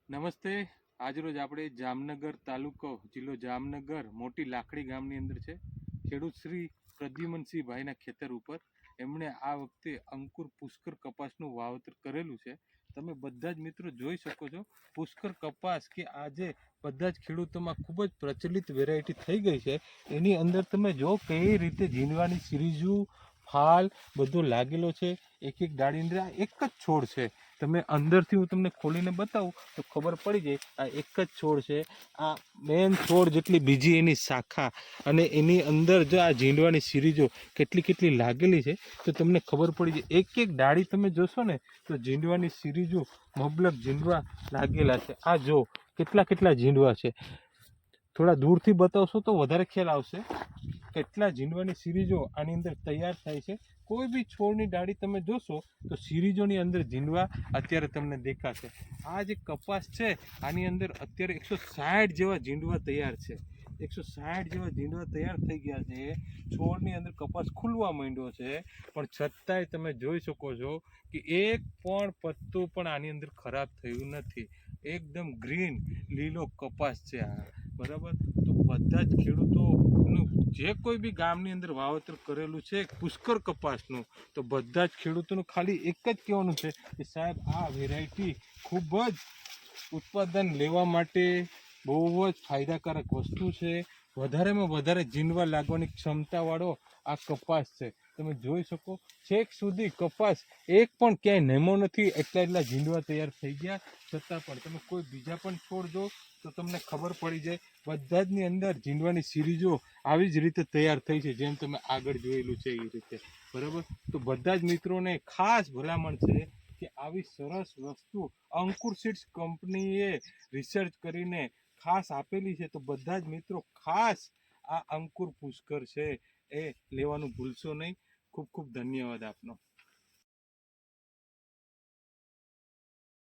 નમસ્તે. આજરોજ આપણે જામનગર તાલુકો જિલ્લો જામનગર મોટી લાખડી ગામની અંદર છે. ખેડૂત શ્રી પ્રદ્યુમનસિંહ ભાઈના ખેતર ઉપર એમણે આ વખતે અંકુર પુષ્કર કપાસનું વાવેતર કરેલું છે. તમે બધા જ મિત્રો જોઈ શકો છો પુષ્કર કપાસ કે આજે બધા જ ખેડૂતોમાં ખૂબ જ પ્રચલિત વેરાયટી થઈ ગઈ છે. એની અંદર તમે જો કઈ રીતે ઝીંડવાની સિરીઝુ ફાલ બધો લાગેલો છે. એક એક ડાળી અંદર આ એક જ છોડ છે. તમે અંદરથી હું તમને ખોલીને બતાવું તો ખબર પડી જાય આ એક જ છોડ છે. આ મેન છોડ જેટલી બીજી એની શાખા અને એની અંદર જો આ ઝીંડવાની સિરીજો કેટલી કેટલી લાગેલી છે તો તમને ખબર પડી જાય. એક એક ડાળી તમે જોશો ને તો ઝીંડવાની સિરીજો મબલક ઝીંડવા લાગેલા છે. આ જો કેટલા કેટલા ઝીંડવા છે. થોડા દૂરથી બતાવશો તો વધારે ખ્યાલ આવશે કેટલા ઝીંડવાની સિરીજો આની અંદર તૈયાર થાય છે. કોઈ બી છોડની ડાળી તમે જોશો તો સિરીજોની અંદર ઝીંડવા અત્યારે તમને દેખાશે. આ જે કપાસ છે આની અંદર અત્યારે 160 જેવા ઝીંડવા તૈયાર છે. 160 જેવા ઝીંડવા તૈયાર થઈ ગયા છે. છોડની અંદર કપાસ ખુલવા માંડ્યો છે, પણ છતાંય તમે જોઈ શકો છો કે એક પણ પત્તું પણ આની અંદર ખરાબ થયું નથી. એકદમ ગ્રીન લીલો કપાસ છે આ, બરાબર. તો બધા જ ખેડૂતોનું જે કોઈ બી ગામની અંદર વાવેતર કરેલું છે પુષ્કર કપાસનું, તો બધા જ ખેડૂતોનું ખાલી એક જ કહેવાનું છે કે સાહેબ આ વેરાયટી ખૂબ જ ઉત્પાદન લેવા માટે બહુ જ ફાયદાકારક વસ્તુ છે. વધારેમાં વધારે ઝીંડવા લાગવાની ક્ષમતાવાળો આ કપાસ છે. તમે જોઈ શકો છેક સુધી કપાસ એક પણ ક્યાંય નેમો નથી. એટલા ઝીંડવા તૈયાર થઈ ગયા છતાં પણ તમે કોઈ બીજા પણ છોડ જો તો તમને ખબર પડી જાય બધા જની અંદર ઝીંડવાની સિરીજો આવી જ રીતે તૈયાર થઈ છે, જેમ તમે આગળ જોયેલું છે એ રીતે, બરાબર. તો બધા જ મિત્રોને ખાસ ભલામણ છે કે આવી સરસ વસ્તુ અંકુર સીડ્સ કંપનીએ રિસર્ચ કરીને ખાસ આપેલી છે. તો બધા જ મિત્રો ખાસ આ અંકુર પુષ્કર છે એ લેવાનું ભૂલશો નહીં. ખૂબ ખૂબ ધન્યવાદ આપનો.